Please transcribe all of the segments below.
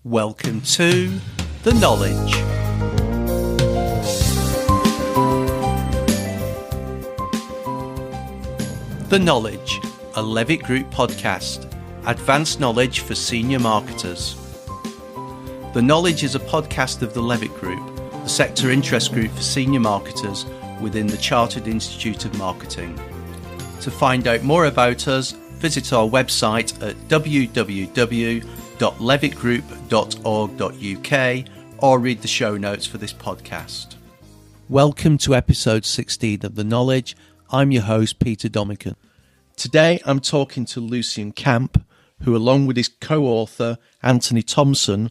Welcome to The Knowledge. The Knowledge, a Levitt Group podcast, advanced knowledge for senior marketers. The Knowledge is a podcast of the Levitt Group, the sector interest group for senior marketers within the Chartered Institute of Marketing. To find out more about us, visit our website at www.levittgroup.org.uk or read the show notes for this podcast. Welcome to episode 16 of The Knowledge. I'm your host, Peter Domican. Today I'm talking to Lucian Camp, who along with his co-author, Anthony Thompson,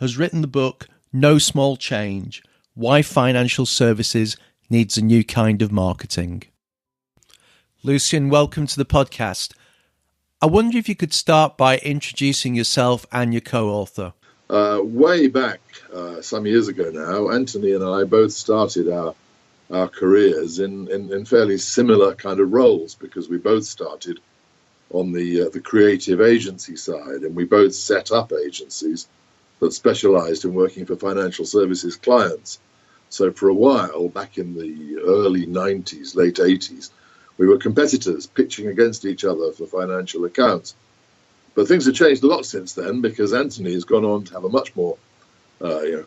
has written the book No Small Change, Why Financial Services Needs a New Kind of Marketing. Lucian, welcome to the podcast. I wonder if you could start by introducing yourself and your co-author. Way back some years ago now, Anthony and I both started our careers in fairly similar kind of roles, because we both started on the creative agency side, and we both set up agencies that specialised in working for financial services clients. So for a while, back in the early 90s, late 80s, we were competitors pitching against each other for financial accounts. But things have changed a lot since then, because Anthony has gone on to have a much more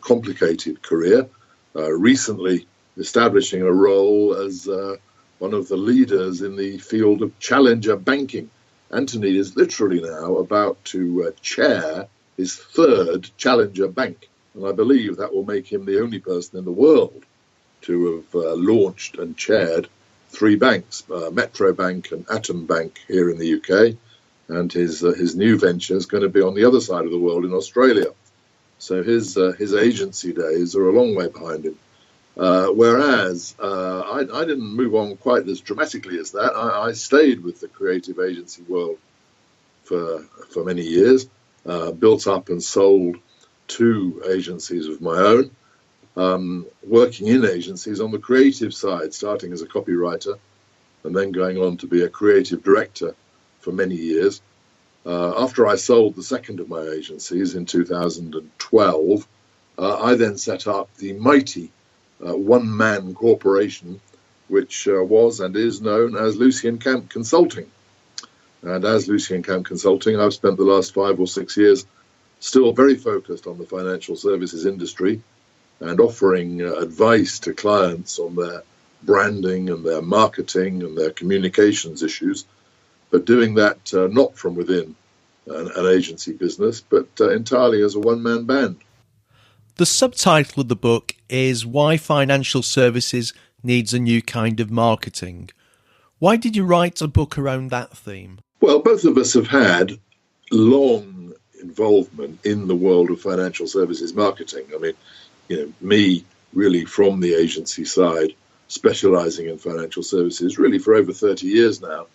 complicated career, recently establishing a role as one of the leaders in the field of challenger banking. Anthony is literally now about to chair his third challenger bank, and I believe that will make him the only person in the world to have launched and chaired three banks, Metro Bank and Atom Bank here in the UK, and his new venture is going to be on the other side of the world in Australia. So his agency days are a long way behind him. Whereas I didn't move on quite as dramatically as that. I stayed with the creative agency world for many years, built up and sold two agencies of my own, working in agencies on the creative side, starting as a copywriter and then going on to be a creative director for many years. After I sold the second of my agencies in 2012, I then set up the mighty one-man corporation, which was and is known as Lucian Camp Consulting. And as Lucian Camp Consulting, I've spent the last 5 or 6 years still very focused on the financial services industry and offering advice to clients on their branding and their marketing and their communications issues, but doing that not from within an agency business, but entirely as a one-man band. The subtitle of the book is Why Financial Services Needs a New Kind of Marketing. Why did you write a book around that theme? Well, both of us have had long involvement in the world of financial services marketing. I mean, me really from the agency side, specialising in financial services really for over 30 years now.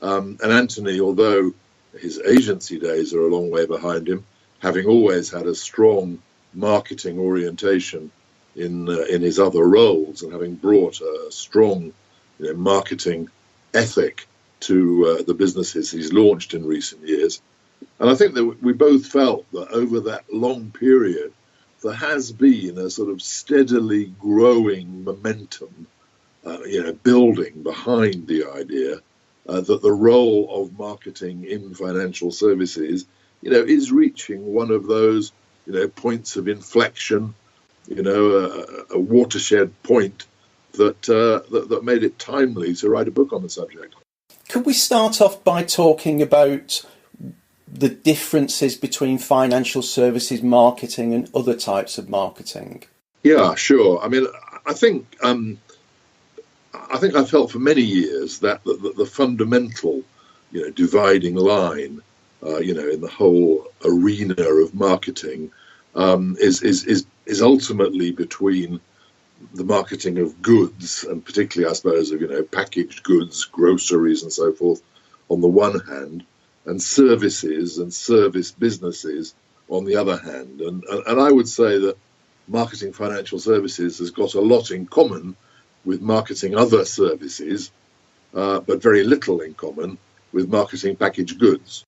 And Anthony, although his agency days are a long way behind him, having always had a strong marketing orientation in his other roles, and having brought a strong marketing ethic to the businesses he's launched in recent years. And I think that we both felt that over that long period, there has been a sort of steadily growing momentum, building behind the idea that the role of marketing in financial services, is reaching one of those, points of inflection, a watershed point that made it timely to write a book on the subject. Could we start off by talking about the differences between financial services marketing and other types of marketing? Yeah, sure. I mean, I think I felt for many years that the fundamental, dividing line, in the whole arena of marketing, is ultimately between the marketing of goods, and particularly, I suppose, of packaged goods, groceries, and so forth, on the one hand, and services and service businesses on the other hand. And I would say that marketing financial services has got a lot in common with marketing other services, but very little in common with marketing packaged goods.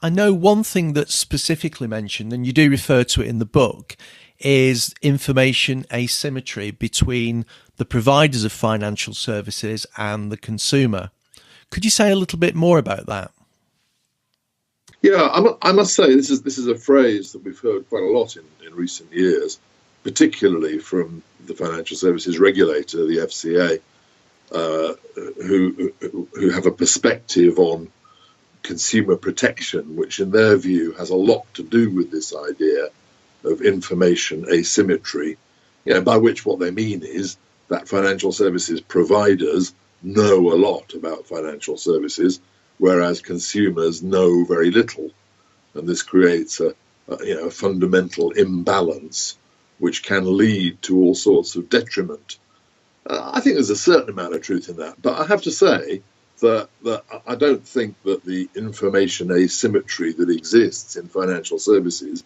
I know one thing that's specifically mentioned, and you do refer to it in the book, is information asymmetry between the providers of financial services and the consumer. Could you say a little bit more about that? Yeah, I must say this is a phrase that we've heard quite a lot in recent years, particularly from the financial services regulator, the FCA, who have a perspective on consumer protection, which in their view has a lot to do with this idea of information asymmetry, by which what they mean is that financial services providers know a lot about financial services, whereas consumers know very little. And this creates a fundamental imbalance which can lead to all sorts of detriment. I think there's a certain amount of truth in that, but I have to say that I don't think that the information asymmetry that exists in financial services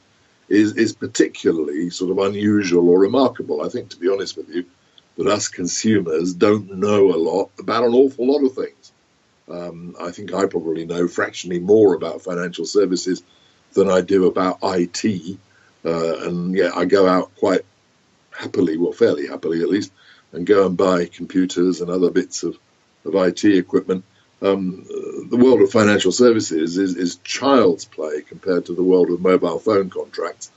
is particularly sort of unusual or remarkable. I think, to be honest with you, that us consumers don't know a lot about an awful lot of things. I think I probably know fractionally more about financial services than I do about IT. And I go out quite happily, well, fairly happily at least, and go and buy computers and other bits of IT equipment. The world of financial services is child's play compared to the world of mobile phone contracts,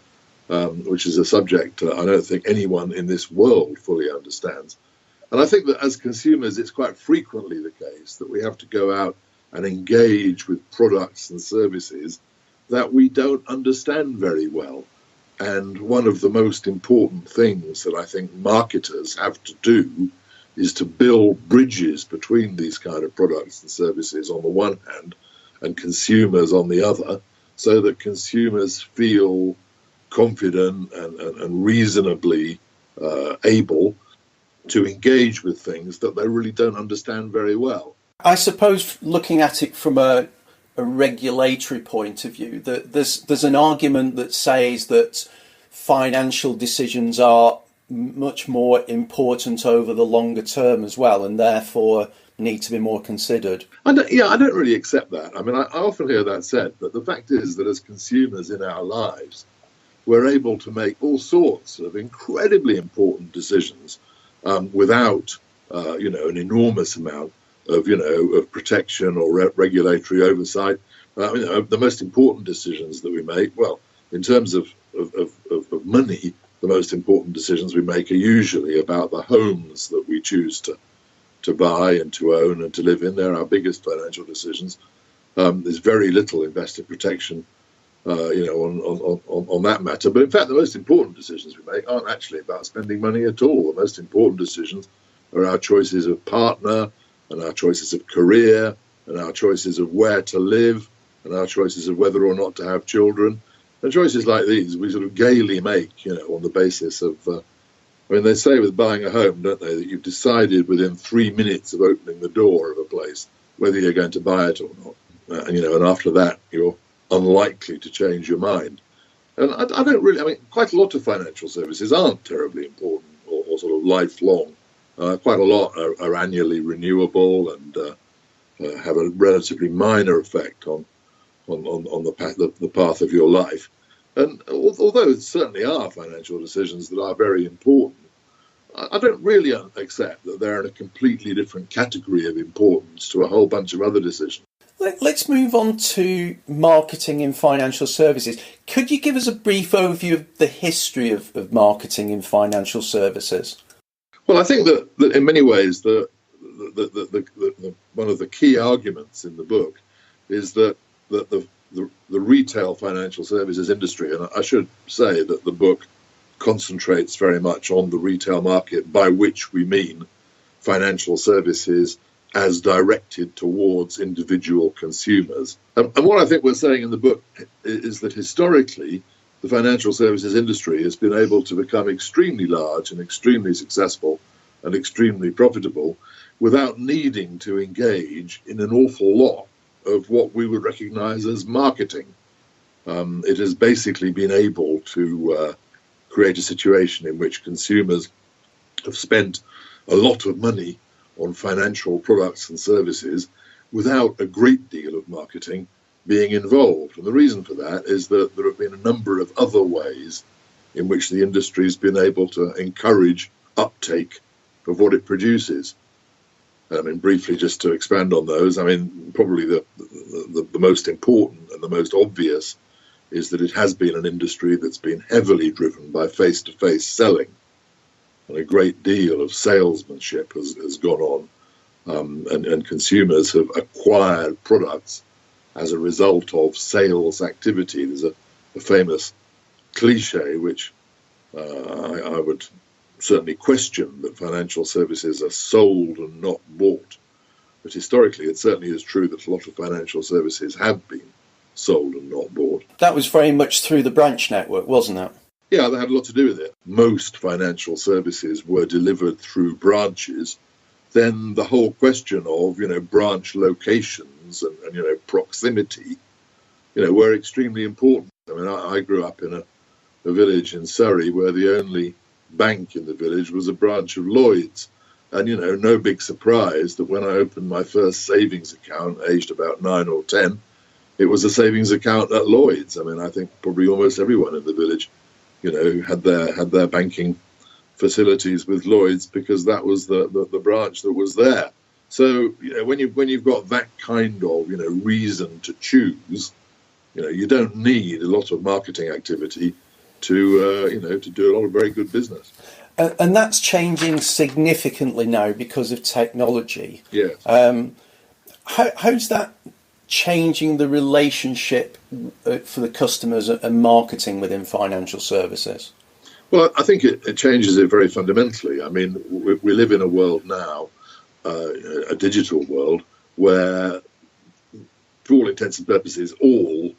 which is a subject I don't think anyone in this world fully understands. And I think that as consumers, it's quite frequently the case that we have to go out and engage with products and services that we don't understand very well. And one of the most important things that I think marketers have to do is to build bridges between these kind of products and services on the one hand and consumers on the other, so that consumers feel confident and reasonably able to engage with things that they really don't understand very well. I suppose looking at it from a regulatory point of view, that there's an argument that says that financial decisions are much more important over the longer term as well, and therefore need to be more considered. I don't really accept that. I mean, I often hear that said, but the fact is that as consumers in our lives, we're able to make all sorts of incredibly important decisions without, an enormous amount of protection or regulatory oversight. The most important decisions that we make, well, in terms of money, the most important decisions we make are usually about the homes that we choose to buy and to own and to live in. They're our biggest financial decisions. There's very little investor protection, on that matter. But in fact, the most important decisions we make aren't actually about spending money at all. The most important decisions are our choices of partner and our choices of career and our choices of where to live and our choices of whether or not to have children. And choices like these we sort of gaily make, on the basis of, they say with buying a home, don't they, that you've decided within 3 minutes of opening the door of a place whether you're going to buy it or not. And after that, you're unlikely to change your mind. And I don't really, quite a lot of financial services aren't terribly important or sort of lifelong. Quite a lot are annually renewable and have a relatively minor effect on the path of your life. And although it certainly are financial decisions that are very important, I don't really accept that they're in a completely different category of importance to a whole bunch of other decisions. Let's move on to marketing in financial services. Could you give us a brief overview of the history of marketing in financial services? Well, I think that in many ways, the one of the key arguments in the book is that the retail financial services industry, and I should say that the book concentrates very much on the retail market, by which we mean financial services as directed towards individual consumers. And what I think we're saying in the book is that historically, the financial services industry has been able to become extremely large and extremely successful and extremely profitable without needing to engage in an awful lot of what we would recognize as marketing. It has basically been able to create a situation in which consumers have spent a lot of money on financial products and services without a great deal of marketing, being involved. And the reason for that is that there have been a number of other ways in which the industry has been able to encourage uptake of what it produces. I mean, briefly, just to expand on those, I mean, probably the most important and the most obvious is that it has been an industry that's been heavily driven by face-to-face selling. And a great deal of salesmanship has gone on, and consumers have acquired products as a result of sales activity. There's a famous cliche, which I would certainly question, that financial services are sold and not bought. But historically, it certainly is true that a lot of financial services have been sold and not bought. That was very much through the branch network, wasn't it? Yeah, that had a lot to do with it. Most financial services were delivered through branches. Then the whole question of, branch locations and proximity, were extremely important. I mean, I grew up in a village in Surrey where the only bank in the village was a branch of Lloyd's. And, no big surprise that when I opened my first savings account, aged about 9 or 10, it was a savings account at Lloyd's. I mean, I think probably almost everyone in the village, had their banking facilities with Lloyd's because that was the branch that was there. So, when you've got that kind of, reason to choose, you don't need a lot of marketing activity to do a lot of very good business. And that's changing significantly now because of technology. Yes. How's that changing the relationship for the customers and marketing within financial services? Well, I think it changes it very fundamentally. I mean, we live in a world now, a digital world, where, for all intents and purposes, all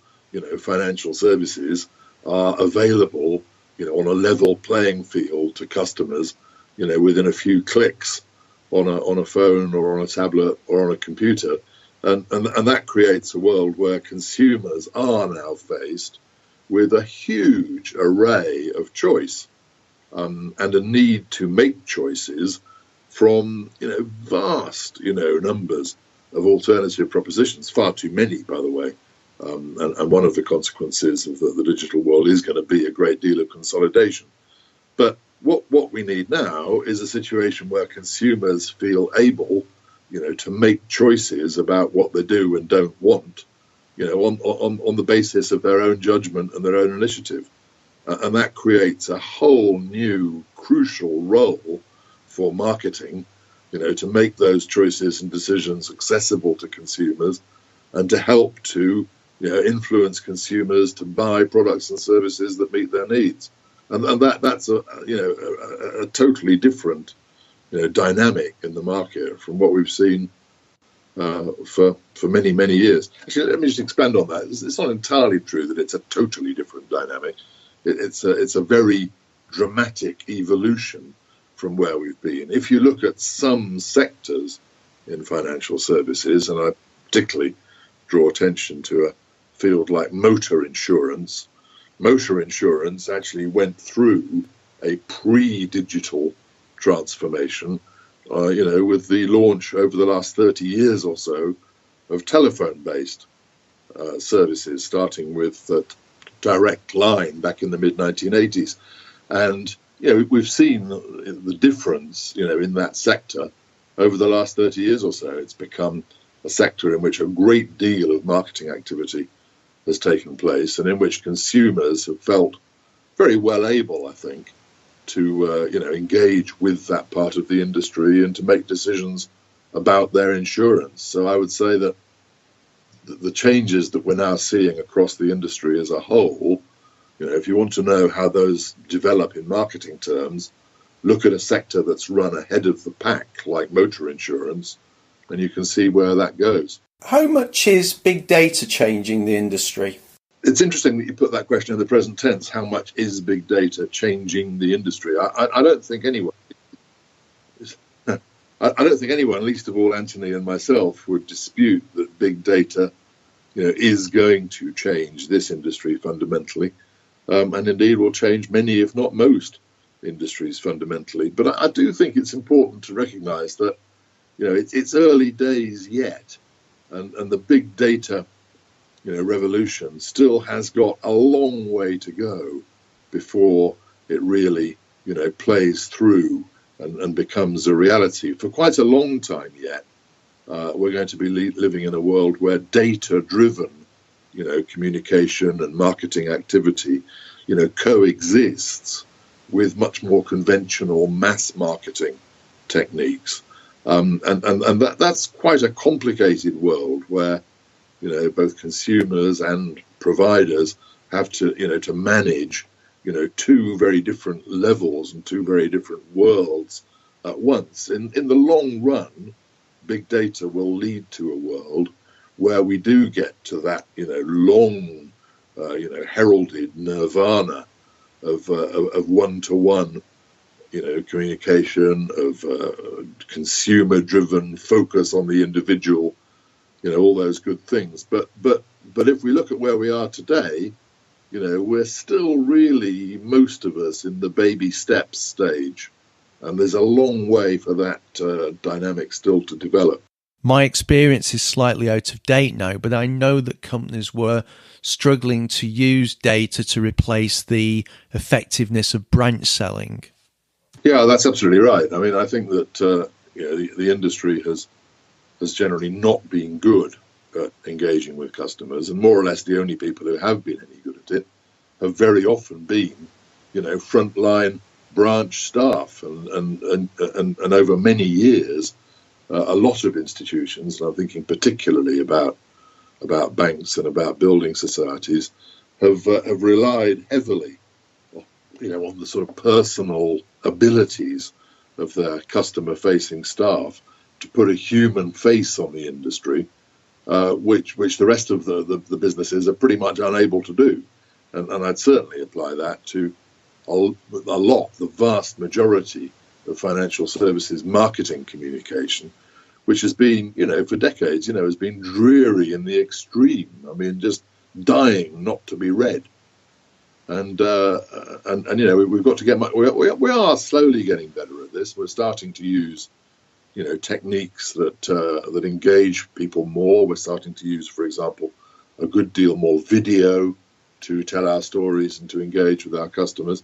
financial services are available, on a level playing field to customers, within a few clicks on a phone or on a tablet or on a computer. And that creates a world where consumers are now faced with a huge array of choice, and a need to make choices from, vast, numbers of alternative propositions, far too many, by the way. And one of the consequences of the digital world is going to be a great deal of consolidation. But what we need now is a situation where consumers feel able, to make choices about what they do and don't want, on the basis of their own judgment and their own initiative. And that creates a whole new crucial role for marketing, to make those choices and decisions accessible to consumers and to help to influence consumers to buy products and services that meet their needs. And that's a totally different dynamic in the market from what we've seen for many, many years. Actually, let me just expand on that. It's not entirely true that it's a totally different dynamic. It's a very dramatic evolution from where we've been. If you look at some sectors in financial services, and I particularly draw attention to a field like motor insurance. Motor insurance actually went through a pre-digital transformation, with the launch over the last 30 years or so of telephone-based services, starting with direct line back in the mid-1980s. And, we've seen the difference, in that sector over the last 30 years or so. It's become a sector in which a great deal of marketing activity has taken place and in which consumers have felt very well able, I think, to engage with that part of the industry and to make decisions about their insurance. So I would say that the changes that we're now seeing across the industry as a whole, if you want to know how those develop in marketing terms, look at a sector that's run ahead of the pack, like motor insurance, and you can see where that goes. How much is big data changing the industry? It's interesting that you put that question in the present tense. How much is big data changing the industry? I don't think anyone, least of all Anthony and myself, would dispute that big data, is going to change this industry fundamentally, and indeed will change many, if not most, industries fundamentally. But I do think it's important to recognise that, it's early days yet, and the big data, revolution still has got a long way to go before it really, plays through and becomes a reality. For quite a long time yet, we're going to be living in a world where data-driven, communication and marketing activity, coexists with much more conventional mass marketing techniques. And that's quite a complicated world where, both consumers and providers have to, to manage, two very different levels and two very different worlds at once. In the long run, big data will lead to a world where we do get to that, long, heralded nirvana of one-to-one, communication, of consumer-driven focus on the individual, all those good things. But if we look at where we are today, we're still really, most of us, in the baby steps stage. And there's a long way for that dynamic still to develop. My experience is slightly out of date now, but I know that companies were struggling to use data to replace the effectiveness of branch selling. Yeah, that's absolutely right. I mean, I think that the industry has generally not been good at engaging with customers, and more or less the only people who have been any good at it have very often been, frontline branch staff, and over many years, a lot of institutions, and I'm thinking particularly about banks and about building societies, have relied heavily, on the sort of personal abilities of their customer-facing staff to put a human face on the industry, which the rest of the businesses are pretty much unable to do, and I'd certainly apply that to the vast majority of financial services marketing communication, which has been, for decades, has been dreary in the extreme. I mean, just dying not to be read. And we've got to get we are slowly getting better at this. We're starting to use, techniques that engage people more. We're starting to use, for example, a good deal more video to tell our stories and to engage with our customers.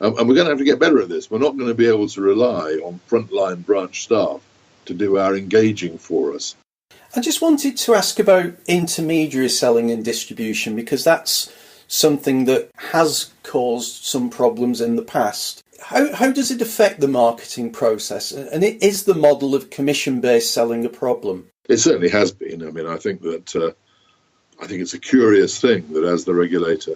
And we're going to have to get better at this. We're not going to be able to rely on frontline branch staff to do our engaging for us. I just wanted to ask about intermediary selling and distribution, because that's something that has caused some problems in the past. How does it affect the marketing process? And is the model of commission-based selling a problem? It certainly has been. I mean, I think it's a curious thing that as the regulator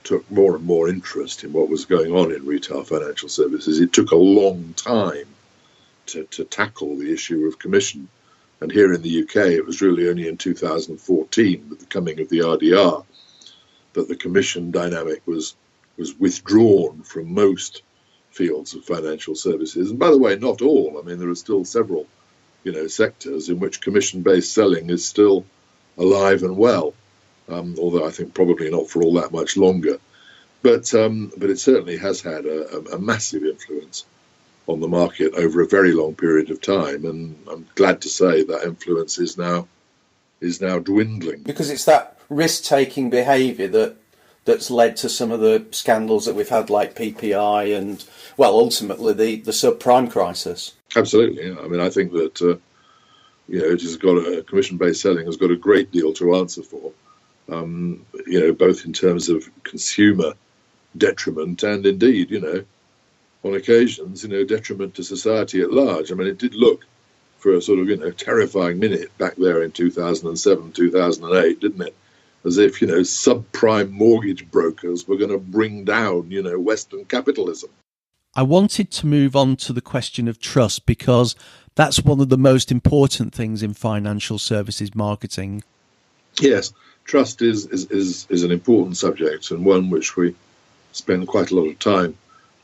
took more and more interest in what was going on in retail financial services, it took a long time to tackle the issue of commission. And here in the UK, it was really only in 2014, with the coming of the RDR, that the commission dynamic was withdrawn from most fields of financial services. And by the way, not all. I mean, there are still several, sectors in which commission-based selling is still alive and well, although I think probably not for all that much longer. But it certainly has had a massive influence on the market over a very long period of time, and I'm glad to say that influence is now dwindling. Because it's that risk-taking behaviour that's led to some of the scandals that we've had, like PPI and, well, ultimately the subprime crisis. Absolutely. I mean, I think that it has got commission-based selling has got a great deal to answer for, both in terms of consumer detriment and indeed, on occasions, detriment to society at large. I mean, it did look for a sort of, terrifying minute back there in 2007, 2008, didn't it? As if, subprime mortgage brokers were going to bring down, Western capitalism. I wanted to move on to the question of trust, because that's one of the most important things in financial services marketing. Yes, trust is an important subject, and one which we spend quite a lot of time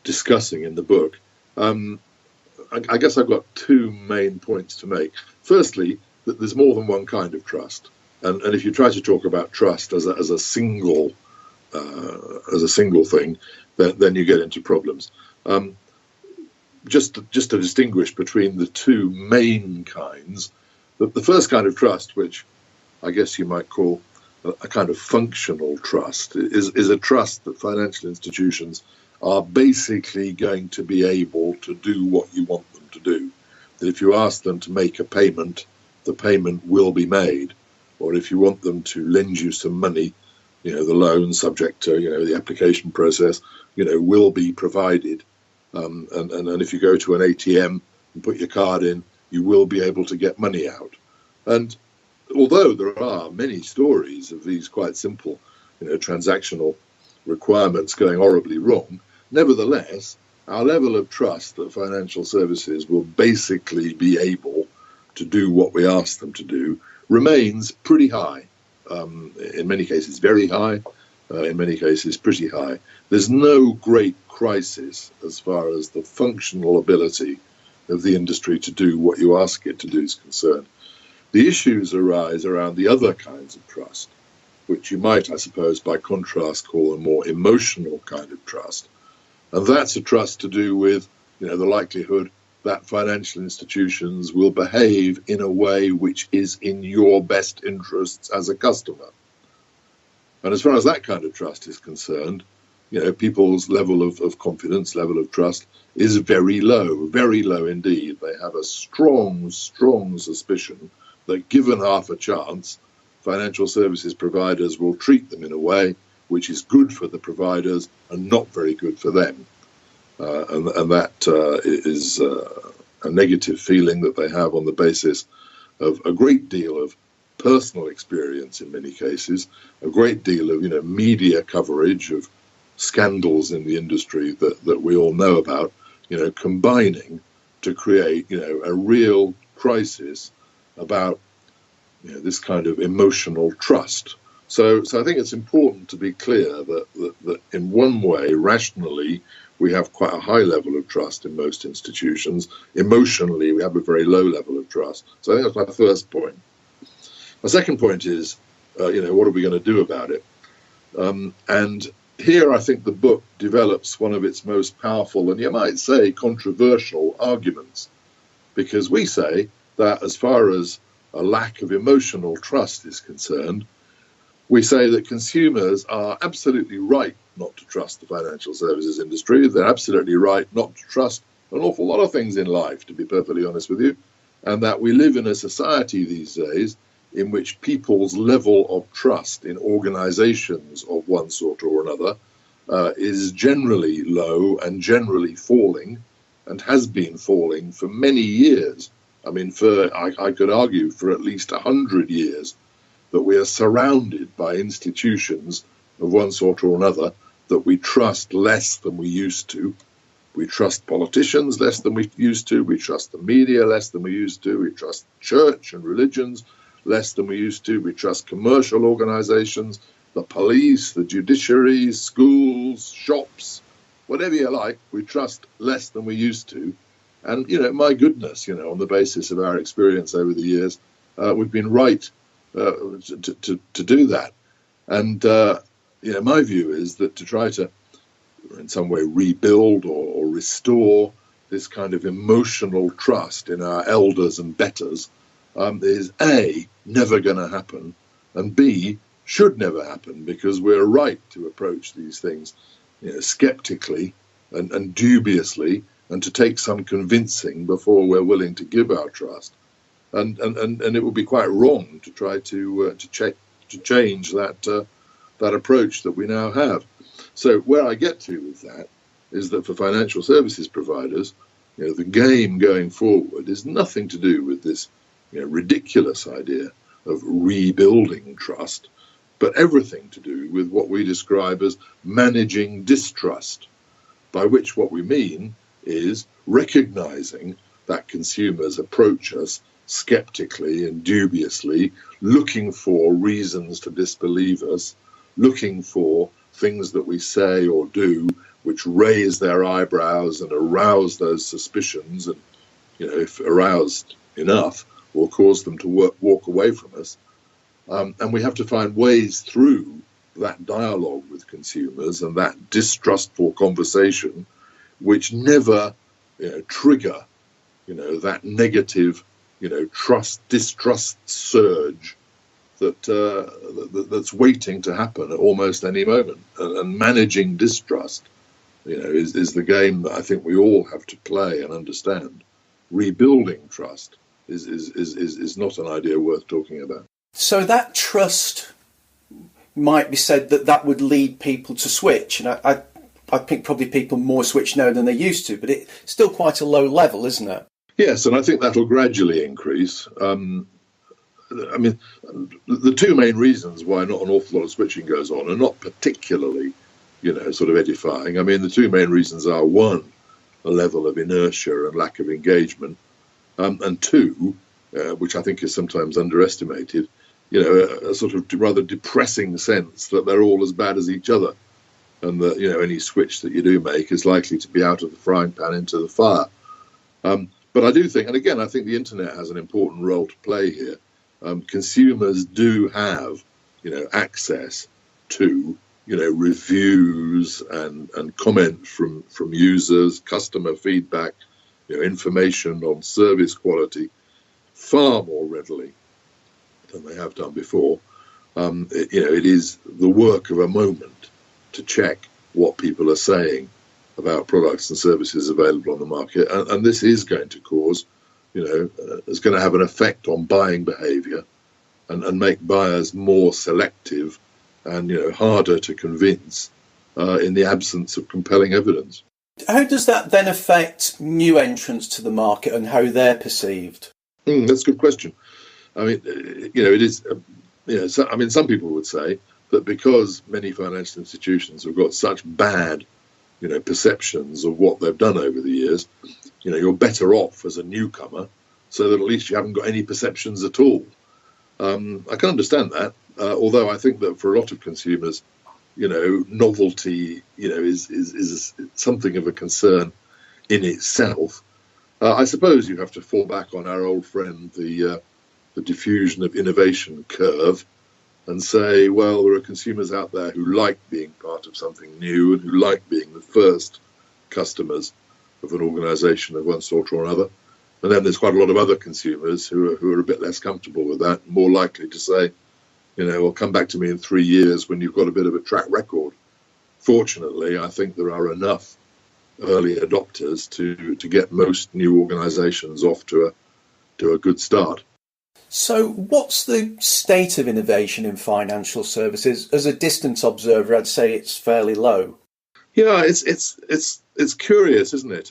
discussing in the book. I guess I've got two main points to make. Firstly, that there's more than one kind of trust, and if you try to talk about trust as a single thing, then you get into problems. Just to distinguish between the two main kinds, the first kind of trust, which I guess you might call a kind of functional trust, is a trust that financial institutions are basically going to be able to do what you want them to do. That if you ask them to make a payment, the payment will be made. Or if you want them to lend you some money, the loan subject to, the application process, will be provided. And if you go to an ATM and put your card in, you will be able to get money out. And although there are many stories of these quite simple, transactional requirements going horribly wrong, nevertheless, our level of trust that financial services will basically be able to do what we ask them to do remains pretty high. In many cases, very high. In many cases, pretty high. There's no great crisis as far as the functional ability of the industry to do what you ask it to do is concerned. The issues arise around the other kinds of trust, which you might, I suppose, by contrast, call a more emotional kind of trust. And that's a trust to do with, the likelihood that financial institutions will behave in a way which is in your best interests as a customer. And as far as that kind of trust is concerned, people's level of confidence, level of trust is very low indeed. They have a strong suspicion that given half a chance, financial services providers will treat them in a way which is good for the providers and not very good for them. And that is a negative feeling that they have on the basis of a great deal of personal experience in many cases, a great deal of media coverage of scandals in the industry that we all know about, combining to create a real crisis about this kind of emotional trust. So I think it's important to be clear that in one way, rationally, we have quite a high level of trust in most institutions. Emotionally, we have a very low level of trust. So I think that's my first point. My second point is, what are we going to do about it? And here I think the book develops one of its most powerful and you might say controversial arguments, because we say that as far as a lack of emotional trust is concerned, we say that consumers are absolutely right not to trust the financial services industry. They're absolutely right not to trust an awful lot of things in life, to be perfectly honest with you, and that we live in a society these days in which people's level of trust in organizations of one sort or another is generally low and generally falling, and has been falling for many years. I mean, I could argue for at least 100 years that we are surrounded by institutions of one sort or another that we trust less than we used to. We trust politicians less than we used to. We trust the media less than we used to. We trust church and religions less than we used to. We trust commercial organizations, the police, the judiciary, schools, shops, whatever you like, we trust less than we used to. And, my goodness, on the basis of our experience over the years, we've been right to do that. And, my view is that to try to, in some way, rebuild or restore this kind of emotional trust in our elders and betters is A, never going to happen, and B, should never happen, because we're right to approach these things skeptically and dubiously, and to take some convincing before we're willing to give our trust. And it would be quite wrong to try to change that approach that we now have. So where I get to with that is that for financial services providers, the game going forward is nothing to do with this ridiculous idea of rebuilding trust, but everything to do with what we describe as managing distrust, by which what we mean is recognizing that consumers approach us skeptically and dubiously, looking for reasons to disbelieve us, looking for things that we say or do which raise their eyebrows and arouse those suspicions, and if aroused enough, will cause them to walk away from us. And we have to find ways through that dialogue with consumers and that distrustful conversation which never trigger that negative distrust surge that's waiting to happen at almost any moment. And managing distrust, is the game that I think we all have to play and understand. Rebuilding trust is not an idea worth talking about. So that trust might be said that would lead people to switch, and I think probably people more switch now than they used to, but it's still quite a low level, isn't it? Yes, and I think that'll gradually increase. The two main reasons why not an awful lot of switching goes on are not particularly, sort of edifying. The two main reasons are, one, a level of inertia and lack of engagement, and two, which I think is sometimes underestimated, a sort of rather depressing sense that they're all as bad as each other, and that any switch that you do make is likely to be out of the frying pan into the fire. But I do think, and again, I think the internet has an important role to play here. Consumers do have, access to, reviews and comments from users, customer feedback, information on service quality far more readily than they have done before. It is the work of a moment to check what people are saying about products and services available on the market, and this is going to cause, it's going to have an effect on buying behaviour and make buyers more selective and harder to convince in the absence of compelling evidence. How does that then affect new entrants to the market and how they're perceived? That's a good question. It is. Some people would say that because many financial institutions have got such bad, perceptions of what they've done over the years, you're better off as a newcomer, so that at least you haven't got any perceptions at all. I can understand that, although I think that for a lot of consumers, novelty, is something of a concern in itself. I suppose you have to fall back on our old friend, the diffusion of innovation curve, and say, well, there are consumers out there who like being part of something new and who like being the first customers of an organisation of one sort or another. And then there's quite a lot of other consumers who are a bit less comfortable with that, more likely to say, well, come back to me in 3 years when you've got a bit of a track record. Fortunately, I think there are enough early adopters to get most new organisations off to a good start. So what's the state of innovation in financial services? As a distant observer, I'd say it's fairly low. Yeah, it's curious, isn't it?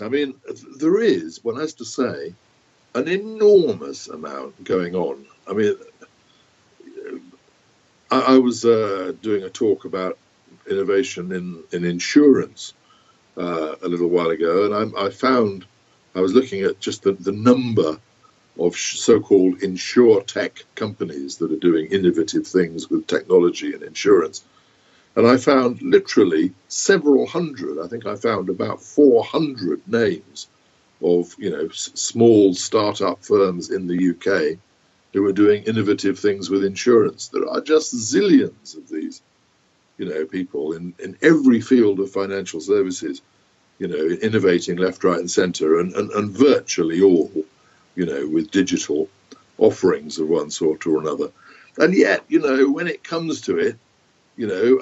There is, one has to say, an enormous amount going on. I was doing a talk about innovation in insurance a little while ago, and I was looking at just the number of so-called insurtech companies that are doing innovative things with technology and insurance. And I found literally several hundred. I think I found about 400 names of, small startup firms in the UK who are doing innovative things with insurance. There are just zillions of these, people in every field of financial services, innovating left, right and centre, and virtually all, with digital offerings of one sort or another. And yet, when it comes to it,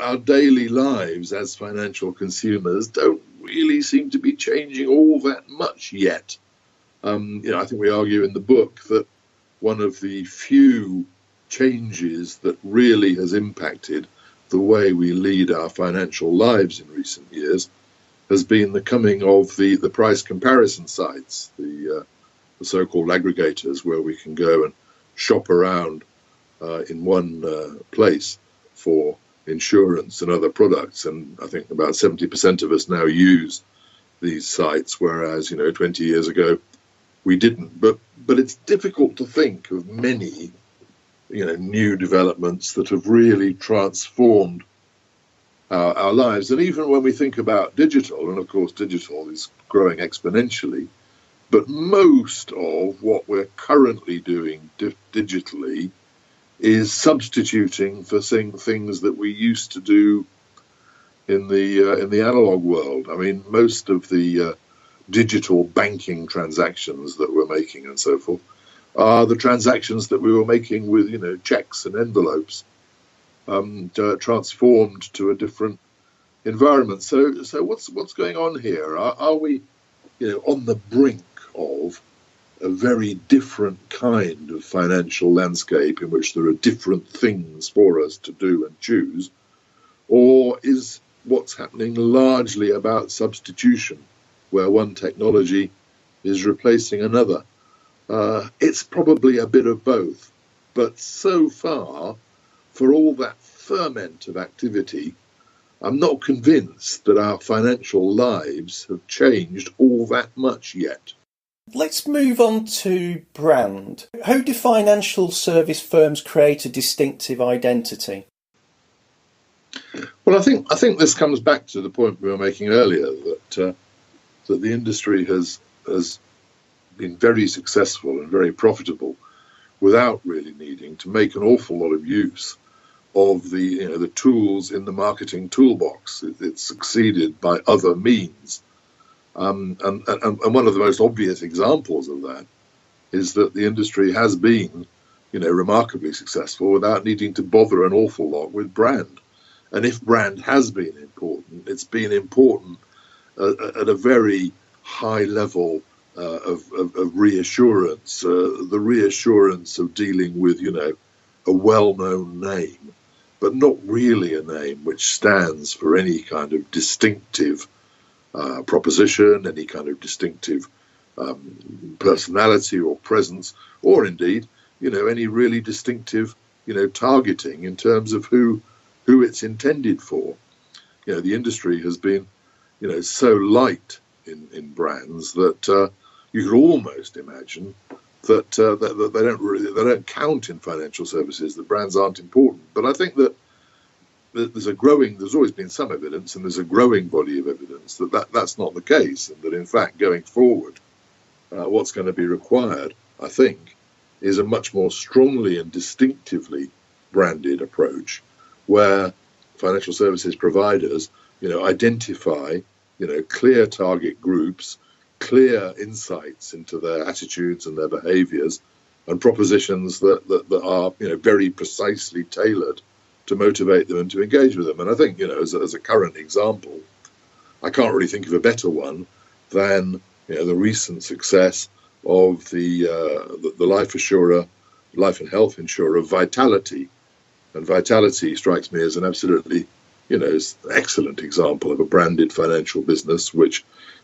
our daily lives as financial consumers don't really seem to be changing all that much yet. I think we argue in the book that one of the few changes that really has impacted the way we lead our financial lives in recent years has been the coming of the price comparison sites, the so-called aggregators, where we can go and shop around in one place for insurance and other products. And I think about 70% of us now use these sites, whereas 20 years ago we didn't. But it's difficult to think of many new developments that have really transformed our lives. And even when we think about digital, and of course digital is growing exponentially, but most of what we're currently doing digitally is substituting for things that we used to do in the analog world. Most of the digital banking transactions that we're making and so forth are the transactions that we were making with, checks and envelopes, transformed to a different environment. So what's going on here? Are we, on the brink of a very different kind of financial landscape in which there are different things for us to do and choose? Or is what's happening largely about substitution, where one technology is replacing another? It's probably a bit of both. But so far, for all that ferment of activity, I'm not convinced that our financial lives have changed all that much yet. Let's move on to brand. How do financial service firms create a distinctive identity? Well, I think this comes back to the point we were making earlier, that the industry has been very successful and very profitable without really needing to make an awful lot of use of the tools in the marketing toolbox. It's succeeded by other means. And one of the most obvious examples of that is that the industry has been, remarkably successful without needing to bother an awful lot with brand. And if brand has been important, it's been important at a very high level of reassurance, the reassurance of dealing with, a well-known name, but not really a name which stands for any kind of distinctive proposition, any kind of distinctive personality or presence, or indeed, any really distinctive, targeting in terms of who it's intended for. The industry has been, so light in brands that you could almost imagine that they don't count in financial services. That brands aren't important. But I think that there's always been some evidence, and there's a growing body of evidence that's not the case, and that in fact going forward, what's going to be required, I think, is a much more strongly and distinctively branded approach, where financial services providers, identify, clear target groups, clear insights into their attitudes and their behaviours, and propositions that are, very precisely tailored to motivate them and to engage with them. And I think, as a current example, I can't really think of a better one than the recent success of the life and health insurer Vitality. And Vitality strikes me as an absolutely, excellent example of a branded financial business which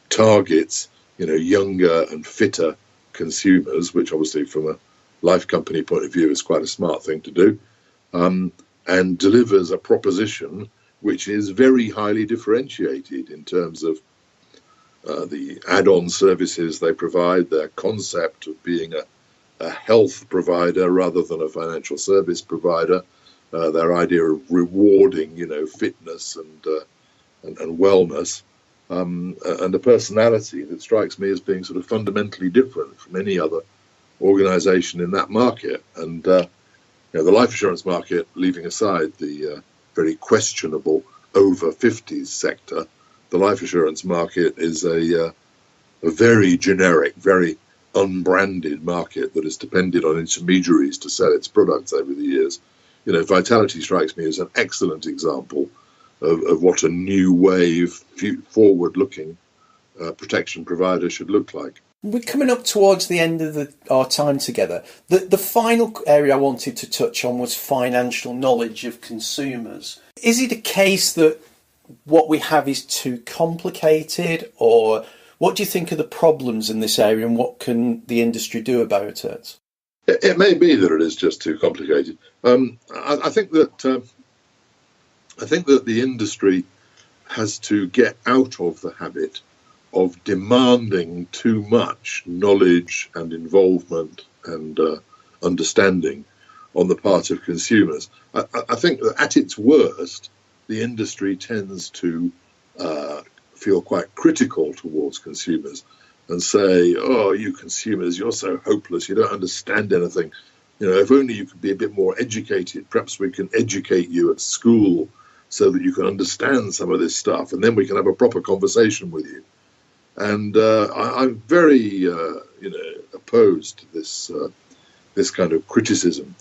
targets, younger and fitter consumers, which obviously from a life company point of view is quite a smart thing to do, and delivers a proposition which is very highly differentiated in terms of the add-on services they provide, their concept of being a health provider rather than a financial service provider, their idea of rewarding, fitness and wellness, and a personality that strikes me as being sort of fundamentally different from any other organisation in that market. And the life insurance market, leaving aside the very questionable over 50s sector, the life insurance market is a very generic, very unbranded market that has depended on intermediaries to sell its products over the years. Vitality strikes me as an excellent example of what a new wave, forward-looking protection provider should look like. We're coming up towards the end of our time together. The final area I wanted to touch on was financial knowledge of consumers. Is it a case that what we have is too complicated, or what do you think are the problems in this area, and what can the industry do about it? It may be that it is just too complicated. I think that the industry has to get out of the habit of demanding too much knowledge and involvement and understanding on the part of consumers. I think that at its worst, the industry tends to feel quite critical towards consumers and say, oh, you consumers, you're so hopeless, you don't understand anything. If only you could be a bit more educated, perhaps we can educate you at school so that you can understand some of this stuff, and then we can have a proper conversation with you. And I'm very, opposed to this kind of criticism,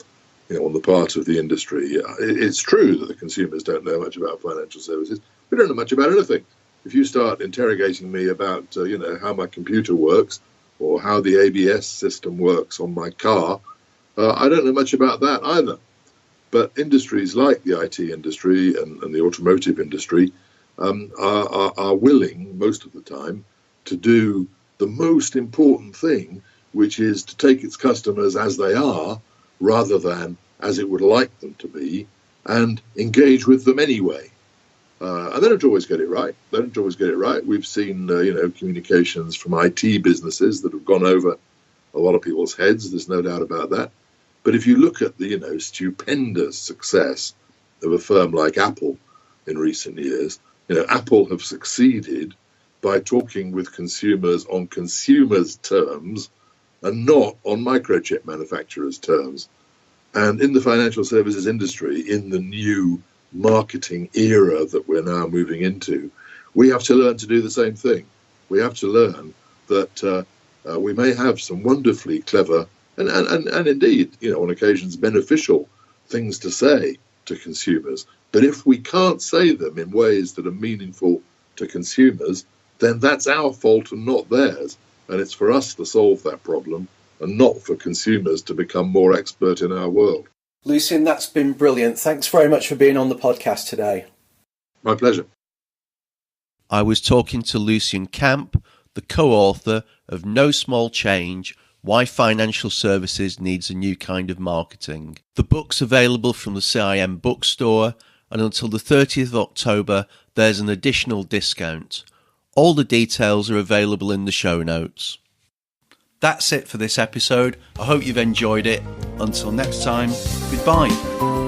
on the part of the industry. It's true that the consumers don't know much about financial services. We don't know much about anything. If you start interrogating me about, how my computer works or how the ABS system works on my car, I don't know much about that either. But industries like the IT industry and the automotive industry are willing, most of the time, to do the most important thing, which is to take its customers as they are, rather than as it would like them to be, and engage with them anyway. And they don't always get it right. We've seen, communications from IT businesses that have gone over a lot of people's heads. There's no doubt about that. But if you look at the, stupendous success of a firm like Apple in recent years, Apple have succeeded by talking with consumers on consumers' terms and not on microchip manufacturers' terms. And in the financial services industry, in the new marketing era that we're now moving into, we have to learn to do the same thing. We have to learn that we may have some wonderfully clever and indeed, on occasions beneficial things to say to consumers. But if we can't say them in ways that are meaningful to consumers, then that's our fault and not theirs. And it's for us to solve that problem and not for consumers to become more expert in our world. Lucian, that's been brilliant. Thanks very much for being on the podcast today. My pleasure. I was talking to Lucian Camp, the co-author of No Small Change, Why Financial Services Needs a New Kind of Marketing. The book's available from the CIM bookstore, and until the 30th of October, there's an additional discount. All the details are available in the show notes. That's it for this episode. I hope you've enjoyed it. Until next time, goodbye.